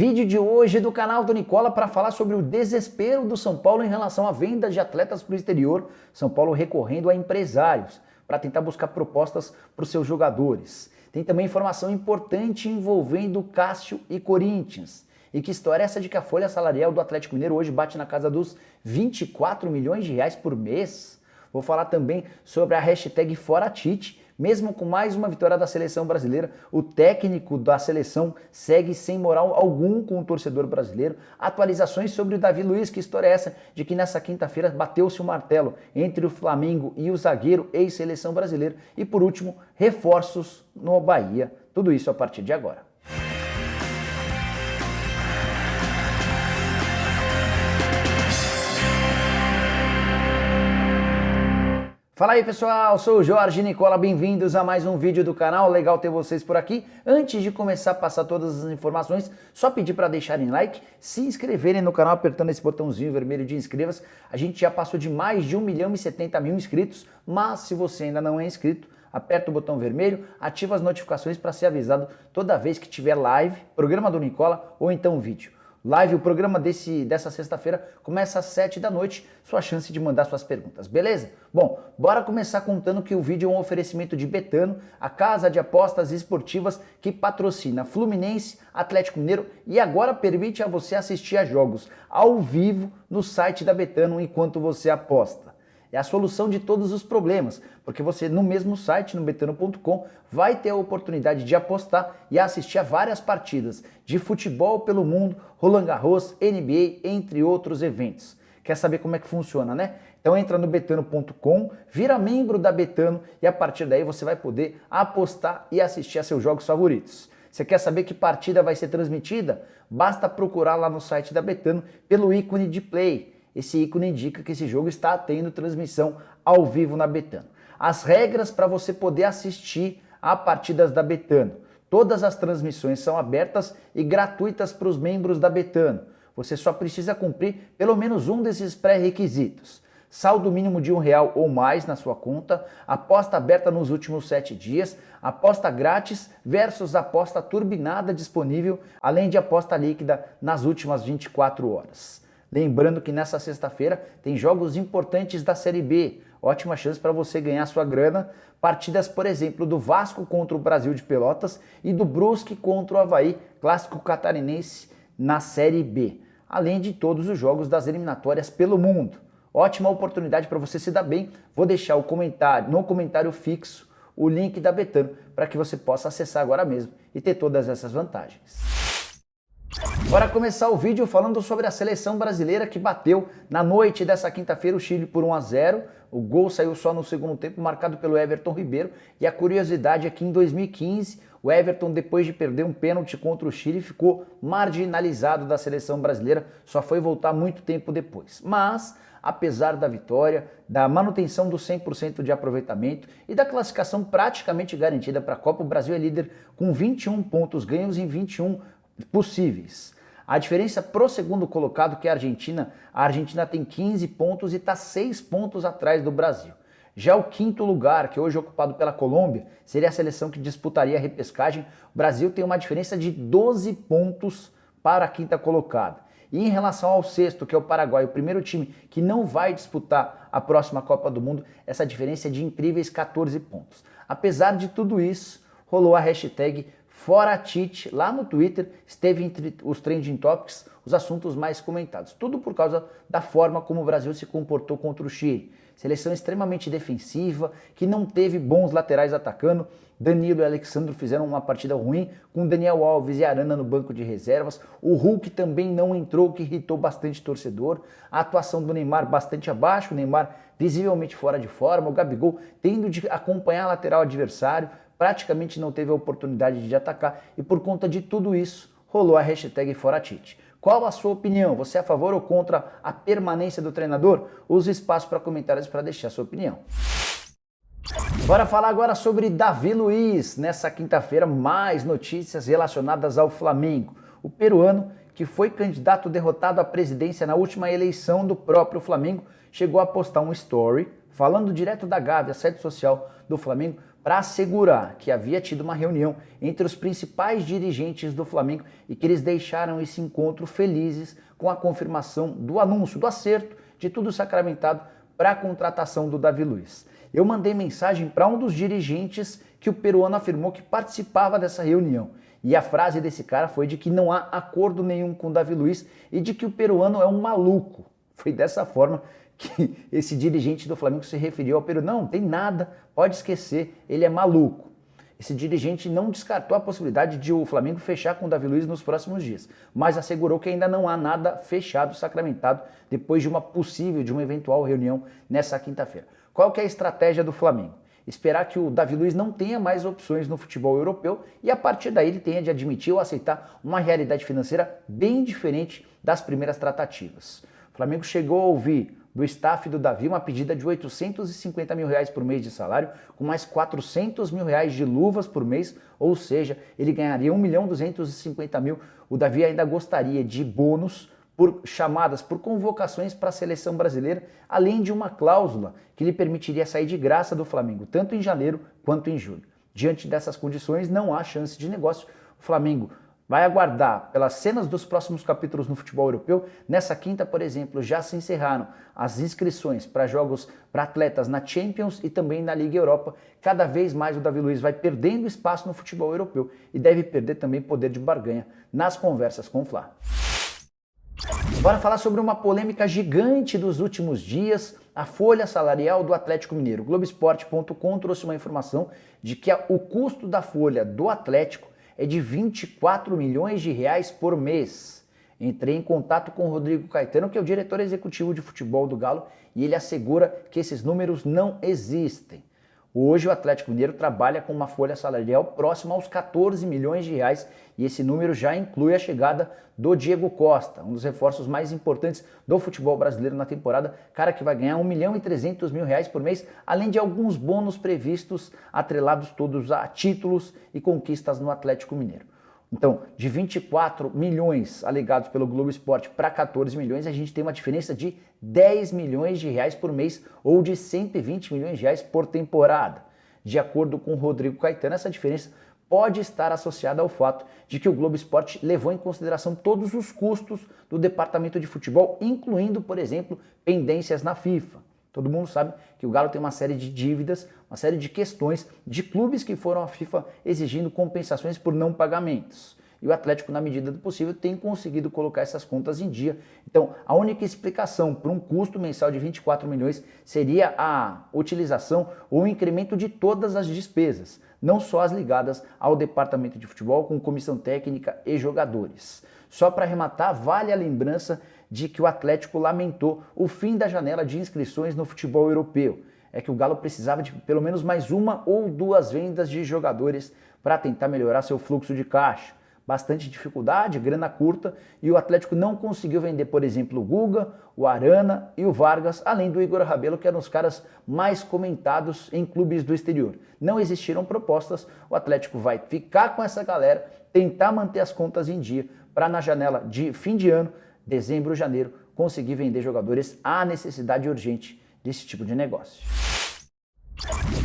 Vídeo de hoje do canal do Nicola para falar sobre o desespero do São Paulo em relação à venda de atletas para o exterior. São Paulo recorrendo a empresários para tentar buscar propostas para os seus jogadores. Tem também informação importante envolvendo Cássio e Corinthians. E que história é essa de que a folha salarial do Atlético Mineiro hoje bate na casa dos 24 milhões de reais por mês? Vou falar também sobre a hashtag #ForaTite. Mesmo com mais uma vitória da seleção brasileira, o técnico da seleção segue sem moral algum com o torcedor brasileiro. Atualizações sobre o Davi Luiz, que história é essa de que nessa quinta-feira bateu-se o martelo entre o Flamengo e o zagueiro ex-seleção brasileira. E por último, reforços no Bahia. Tudo isso a partir de agora. Fala aí pessoal, sou o Jorge Nicola, bem-vindos a mais um vídeo do canal, legal ter vocês por aqui. Antes de começar a passar todas as informações, só pedir para deixarem like, se inscreverem no canal apertando esse botãozinho vermelho de inscreva-se. A gente já passou de mais de 1.070.000 inscritos, mas se você ainda não é inscrito, aperta o botão vermelho, ativa as notificações para ser avisado toda vez que tiver live, programa do Nicola ou então vídeo. Live, o programa dessa sexta-feira começa às 7 da noite, sua chance de mandar suas perguntas, beleza? Bom, bora começar contando que o vídeo é um oferecimento de Betano, a casa de apostas esportivas que patrocina Fluminense, Atlético Mineiro e agora permite a você assistir a jogos ao vivo no site da Betano enquanto você aposta. É a solução de todos os problemas, porque você no mesmo site, no betano.com, vai ter a oportunidade de apostar e assistir a várias partidas de futebol pelo mundo, Roland Garros, NBA, entre outros eventos. Quer saber como é que funciona, né? Então entra no betano.com, vira membro da Betano e a partir daí você vai poder apostar e assistir a seus jogos favoritos. Você quer saber que partida vai ser transmitida? Basta procurar lá no site da Betano pelo ícone de play. Esse ícone indica que esse jogo está tendo transmissão ao vivo na Betano. As regras para você poder assistir a partidas da Betano. Todas as transmissões são abertas e gratuitas para os membros da Betano. Você só precisa cumprir pelo menos um desses pré-requisitos. Saldo mínimo de R$1 ou mais na sua conta, aposta aberta nos últimos 7 dias, aposta grátis versus aposta turbinada disponível, além de aposta líquida nas últimas 24 horas. Lembrando que nessa sexta-feira tem jogos importantes da Série B, ótima chance para você ganhar sua grana, partidas, por exemplo, do Vasco contra o Brasil de Pelotas e do Brusque contra o Avaí, clássico catarinense na Série B, além de todos os jogos das eliminatórias pelo mundo. Ótima oportunidade para você se dar bem, vou deixar no comentário fixo o link da Betano para que você possa acessar agora mesmo e ter todas essas vantagens. Bora começar o vídeo falando sobre a seleção brasileira que bateu na noite dessa quinta-feira o Chile por 1-0. O gol saiu só no segundo tempo, marcado pelo Everton Ribeiro. E a curiosidade é que em 2015, o Everton, depois de perder um pênalti contra o Chile, ficou marginalizado da seleção brasileira, só foi voltar muito tempo depois. Mas, apesar da vitória, da manutenção do 100% de aproveitamento e da classificação praticamente garantida para a Copa, o Brasil é líder com 21 pontos ganhos em 21 possíveis. A diferença pro segundo colocado, que é a Argentina tem 15 pontos e está 6 pontos atrás do Brasil. Já o quinto lugar, que hoje é ocupado pela Colômbia, seria a seleção que disputaria a repescagem. O Brasil tem uma diferença de 12 pontos para a quinta colocada. E em relação ao sexto, que é o Paraguai, o primeiro time que não vai disputar a próxima Copa do Mundo, essa diferença é de incríveis 14 pontos. Apesar de tudo isso, rolou a hashtag #ForaTite lá no Twitter, esteve entre os trending topics, os assuntos mais comentados. Tudo por causa da forma como o Brasil se comportou contra o Chile. Seleção extremamente defensiva, que não teve bons laterais atacando. Danilo e Alexandro fizeram uma partida ruim, com Daniel Alves e Arana no banco de reservas. O Hulk também não entrou, o que irritou bastante torcedor. A atuação do Neymar bastante abaixo, o Neymar visivelmente fora de forma. O Gabigol tendo de acompanhar a lateral adversário, praticamente não teve a oportunidade de atacar e por conta de tudo isso rolou a hashtag #ForaTite. Qual a sua opinião? Você é a favor ou contra a permanência do treinador? Use espaço para comentários para deixar a sua opinião. Bora falar agora sobre Davi Luiz. Nessa quinta-feira, mais notícias relacionadas ao Flamengo. O peruano, que foi candidato derrotado à presidência na última eleição do próprio Flamengo, chegou a postar um story falando direto da Gávea, a sede social do Flamengo, para assegurar que havia tido uma reunião entre os principais dirigentes do Flamengo e que eles deixaram esse encontro felizes com a confirmação do anúncio, do acerto de tudo sacramentado para a contratação do Davi Luiz. Eu mandei mensagem para um dos dirigentes que o peruano afirmou que participava dessa reunião. E a frase desse cara foi de que não há acordo nenhum com o Davi Luiz e de que o peruano é um maluco. Foi dessa forma que esse dirigente do Flamengo se referiu ao Peru. Não tem nada, pode esquecer, ele é maluco. Esse dirigente não descartou a possibilidade de o Flamengo fechar com o Davi Luiz nos próximos dias, mas assegurou que ainda não há nada fechado, sacramentado, depois de uma eventual reunião nessa quinta-feira. Qual que é a estratégia do Flamengo? Esperar que o Davi Luiz não tenha mais opções no futebol europeu e a partir daí ele tenha de admitir ou aceitar uma realidade financeira bem diferente das primeiras tratativas. O Flamengo chegou a ouvir do staff do Davi uma pedida de 850 mil reais por mês de salário, com mais 400 mil reais de luvas por mês, ou seja, ele ganharia 1.250.000. O Davi ainda gostaria de bônus por chamadas, por convocações para a seleção brasileira, além de uma cláusula que lhe permitiria sair de graça do Flamengo, tanto em janeiro quanto em julho. Diante dessas condições, não há chance de negócio. O Flamengo vai aguardar pelas cenas dos próximos capítulos no futebol europeu. Nessa quinta, por exemplo, já se encerraram as inscrições para jogos para atletas na Champions e também na Liga Europa. Cada vez mais o Davi Luiz vai perdendo espaço no futebol europeu e deve perder também poder de barganha nas conversas com o Fla. Bora falar sobre uma polêmica gigante dos últimos dias, a folha salarial do Atlético Mineiro. O Globoesporte.com trouxe uma informação de que o custo da folha do Atlético é de 24 milhões de reais por mês. Entrei em contato com o Rodrigo Caetano, que é o diretor executivo de futebol do Galo, e ele assegura que esses números não existem. Hoje o Atlético Mineiro trabalha com uma folha salarial próxima aos 14 milhões de reais e esse número já inclui a chegada do Diego Costa, um dos reforços mais importantes do futebol brasileiro na temporada, cara que vai ganhar 1.300.000 reais por mês, além de alguns bônus previstos atrelados todos a títulos e conquistas no Atlético Mineiro. Então, de 24 milhões alegados pelo Globo Esporte para 14 milhões, a gente tem uma diferença de 10 milhões de reais por mês ou de 120 milhões de reais por temporada. De acordo com o Rodrigo Caetano, essa diferença pode estar associada ao fato de que o Globo Esporte levou em consideração todos os custos do departamento de futebol, incluindo, por exemplo, pendências na FIFA. Todo mundo sabe que o Galo tem uma série de dívidas, uma série de questões de clubes que foram à FIFA exigindo compensações por não pagamentos. E o Atlético, na medida do possível, tem conseguido colocar essas contas em dia. Então, a única explicação para um custo mensal de 24 milhões seria a utilização ou o incremento de todas as despesas, não só as ligadas ao departamento de futebol, com comissão técnica e jogadores. Só para arrematar, vale a lembrança de que o Atlético lamentou o fim da janela de inscrições no futebol europeu. É que o Galo precisava de pelo menos mais uma ou duas vendas de jogadores para tentar melhorar seu fluxo de caixa. Bastante dificuldade, grana curta, e o Atlético não conseguiu vender, por exemplo, o Guga, o Arana e o Vargas, além do Igor Rabelo, que eram os caras mais comentados em clubes do exterior. Não existiram propostas, o Atlético vai ficar com essa galera, tentar manter as contas em dia, para na janela de fim de ano, dezembro, janeiro, conseguir vender jogadores. Há necessidade urgente desse tipo de negócio.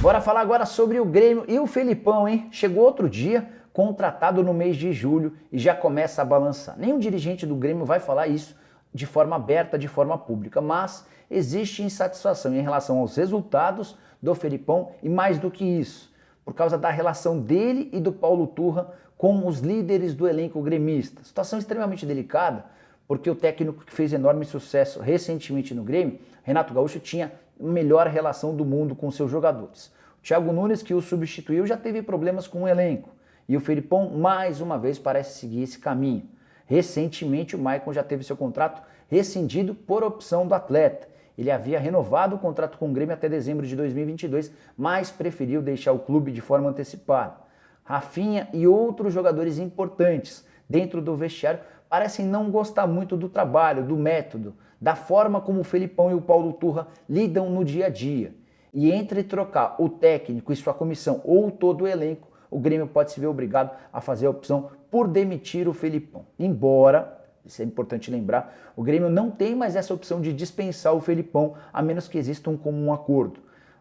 Bora falar agora sobre o Grêmio e o Felipão, hein? Chegou outro dia, contratado no mês de julho e já começa a balançar. Nenhum dirigente do Grêmio vai falar isso de forma aberta, de forma pública, mas existe insatisfação em relação aos resultados do Felipão e mais do que isso, por causa da relação dele e do Paulo Turra com os líderes do elenco gremista. Situação extremamente delicada, porque o técnico que fez enorme sucesso recentemente no Grêmio, Renato Gaúcho, tinha a melhor relação do mundo com seus jogadores. O Thiago Nunes, que o substituiu, já teve problemas com o elenco. E o Felipão, mais uma vez, parece seguir esse caminho. Recentemente, o Maicon já teve seu contrato rescindido por opção do atleta. Ele havia renovado o contrato com o Grêmio até dezembro de 2022, mas preferiu deixar o clube de forma antecipada. Rafinha e outros jogadores importantes dentro do vestiário parecem não gostar muito do trabalho, do método, da forma como o Felipão e o Paulo Turra lidam no dia a dia. E entre trocar o técnico e sua comissão ou todo o elenco, o Grêmio pode se ver obrigado a fazer a opção por demitir o Felipão. Embora, isso é importante lembrar, o Grêmio não tem mais essa opção de dispensar o Felipão, a menos que exista um comum acordo.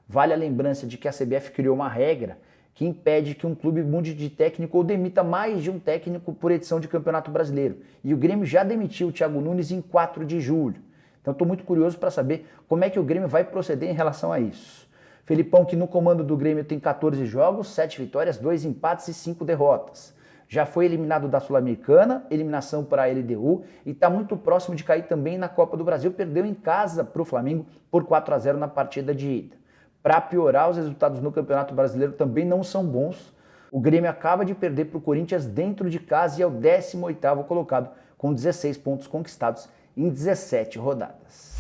Vale a lembrança de que a CBF criou uma regra que impede que um clube mude de técnico ou demita mais de um técnico por edição de Campeonato Brasileiro. E o Grêmio já demitiu o Thiago Nunes em 4 de julho. Então estou muito curioso para saber como é que o Grêmio vai proceder em relação a isso. Felipão, que no comando do Grêmio tem 14 jogos, 7 vitórias, 2 empates e 5 derrotas. Já foi eliminado da Sul-Americana, eliminação para a LDU e está muito próximo de cair também na Copa do Brasil. Perdeu em casa para o Flamengo por 4-0 na partida de ida. Para piorar, os resultados no Campeonato Brasileiro também não são bons. O Grêmio acaba de perder para o Corinthians dentro de casa e é o 18º colocado, com 16 pontos conquistados em 17 rodadas.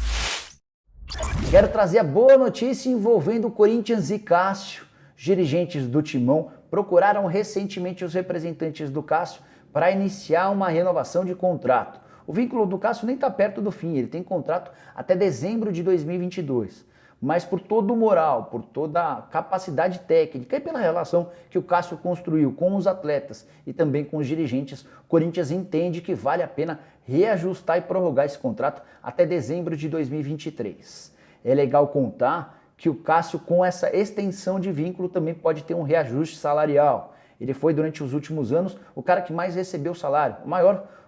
Quero trazer a boa notícia envolvendo o Corinthians e Cássio. Os dirigentes do Timão procuraram recentemente os representantes do Cássio para iniciar uma renovação de contrato. O vínculo do Cássio nem está perto do fim, ele tem contrato até dezembro de 2022. Mas por todo o moral, por toda a capacidade técnica e pela relação que o Cássio construiu com os atletas e também com os dirigentes, o Corinthians entende que vale a pena reajustar e prorrogar esse contrato até dezembro de 2023. É legal contar que o Cássio, com essa extensão de vínculo, também pode ter um reajuste salarial. Ele foi, durante os últimos anos, o cara que mais recebeu salário,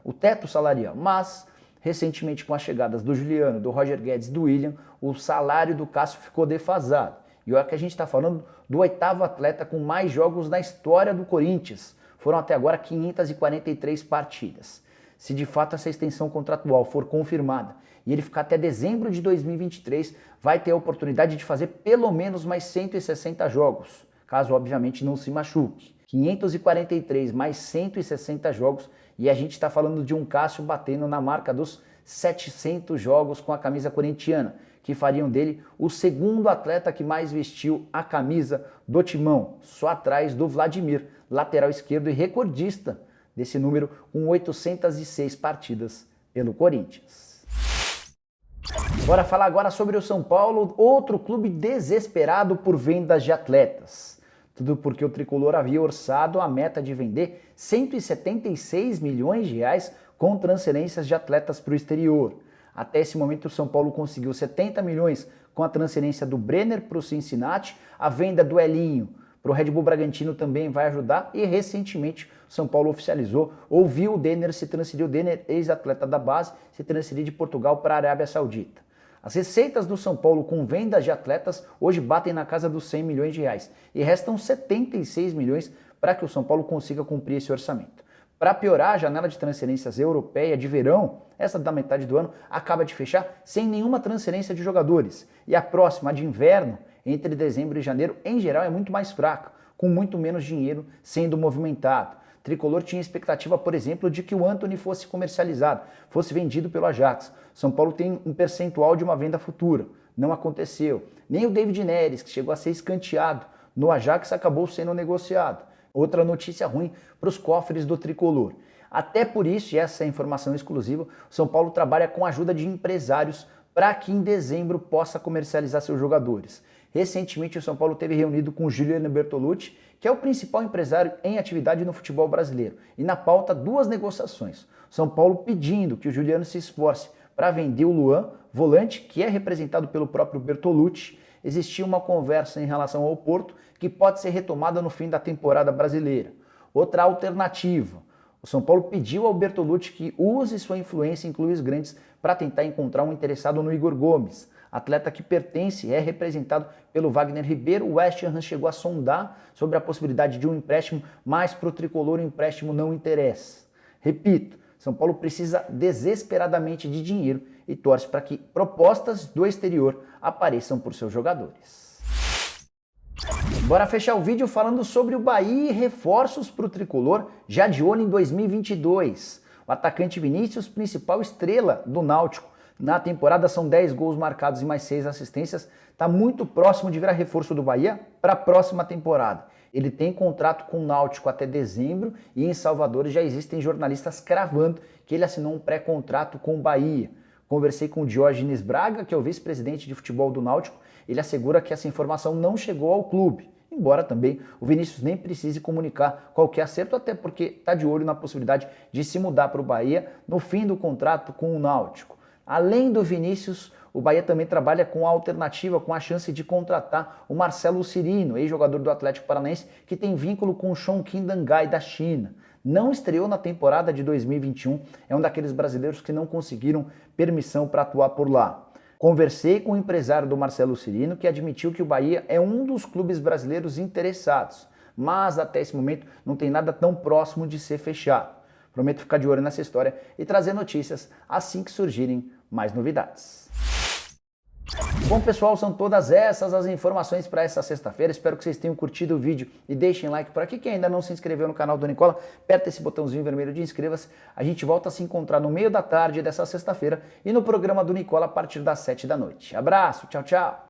o teto salarial, mas recentemente, com as chegadas do Juliano, do Roger Guedes e do William, o salário do Cássio ficou defasado. E olha que a gente está falando do 8º atleta com mais jogos na história do Corinthians. Foram até agora 543 partidas. Se de fato essa extensão contratual for confirmada e ele ficar até dezembro de 2023, vai ter a oportunidade de fazer pelo menos mais 160 jogos, caso obviamente não se machuque. 543 mais 160 jogos, e a gente está falando de um Cássio batendo na marca dos 700 jogos com a camisa corintiana, que fariam dele o segundo atleta que mais vestiu a camisa do Timão, só atrás do Vladimir, lateral esquerdo e recordista desse número, com 806 partidas pelo Corinthians. Bora falar agora sobre o São Paulo, outro clube desesperado por vendas de atletas. Tudo porque o tricolor havia orçado a meta de vender 176 milhões de reais com transferências de atletas para o exterior. Até esse momento o São Paulo conseguiu 70 milhões com a transferência do Brenner para o Cincinnati, a venda do Elinho para o Red Bull Bragantino também vai ajudar e recentemente o São Paulo oficializou, ouviu o Denner se transferir, o Denner, ex-atleta da base, se transferir de Portugal para a Arábia Saudita. As receitas do São Paulo com vendas de atletas hoje batem na casa dos 100 milhões de reais e restam 76 milhões para que o São Paulo consiga cumprir esse orçamento. Para piorar, a janela de transferências europeia de verão, essa da metade do ano, acaba de fechar sem nenhuma transferência de jogadores. E a próxima, a de inverno, entre dezembro e janeiro, em geral é muito mais fraca, com muito menos dinheiro sendo movimentado. O Tricolor tinha expectativa, por exemplo, de que o Antony fosse comercializado, fosse vendido pelo Ajax. São Paulo tem um percentual de uma venda futura. Não aconteceu. Nem o David Neres, que chegou a ser escanteado no Ajax, acabou sendo negociado. Outra notícia ruim para os cofres do Tricolor. Até por isso, e essa é a informação exclusiva, o São Paulo trabalha com a ajuda de empresários para que em dezembro possa comercializar seus jogadores. Recentemente, o São Paulo teve reunido com o Giuliano Bertolucci, que é o principal empresário em atividade no futebol brasileiro. E na pauta, 2 negociações. São Paulo pedindo que o Giuliano se esforce para vender o Luan, volante, que é representado pelo próprio Bertolucci. Existia uma conversa em relação ao Porto, que pode ser retomada no fim da temporada brasileira. Outra alternativa, o São Paulo pediu ao Bertolucci que use sua influência em clubes grandes para tentar encontrar um interessado no Igor Gomes, atleta que pertence, é representado pelo Wagner Ribeiro. O West Ham chegou a sondar sobre a possibilidade de um empréstimo, mas para o Tricolor o empréstimo não interessa. Repito, São Paulo precisa desesperadamente de dinheiro e torce para que propostas do exterior apareçam por seus jogadores. Bora fechar o vídeo falando sobre o Bahia e reforços para o Tricolor, já de olho em 2022. O atacante Vinícius, principal estrela do Náutico. Na temporada são 10 gols marcados e mais 6 assistências. Está muito próximo de virar reforço do Bahia para a próxima temporada. Ele tem contrato com o Náutico até dezembro e em Salvador já existem jornalistas cravando que ele assinou um pré-contrato com o Bahia. Conversei com o Diógenes Braga, que é o vice-presidente de futebol do Náutico. Ele assegura que essa informação não chegou ao clube. Embora também o Vinícius nem precise comunicar qualquer acerto, até porque está de olho na possibilidade de se mudar para o Bahia no fim do contrato com o Náutico. Além do Vinícius, o Bahia também trabalha com a alternativa, com a chance de contratar o Marcelo Cirino, ex-jogador do Atlético Paranaense, que tem vínculo com o Chongqing Dangai da China. Não estreou na temporada de 2021, é um daqueles brasileiros que não conseguiram permissão para atuar por lá. Conversei com o empresário do Marcelo Cirino, que admitiu que o Bahia é um dos clubes brasileiros interessados, mas até esse momento não tem nada tão próximo de ser fechado. Prometo ficar de olho nessa história e trazer notícias assim que surgirem mais novidades. Bom, pessoal, são todas essas as informações para essa sexta-feira. Espero que vocês tenham curtido o vídeo e deixem like por aqui. Quem ainda não se inscreveu no canal do Nicola, aperta esse botãozinho vermelho de inscreva-se. A gente volta a se encontrar no meio da tarde dessa sexta-feira e no programa do Nicola a partir das 7 da noite. Abraço, tchau, tchau!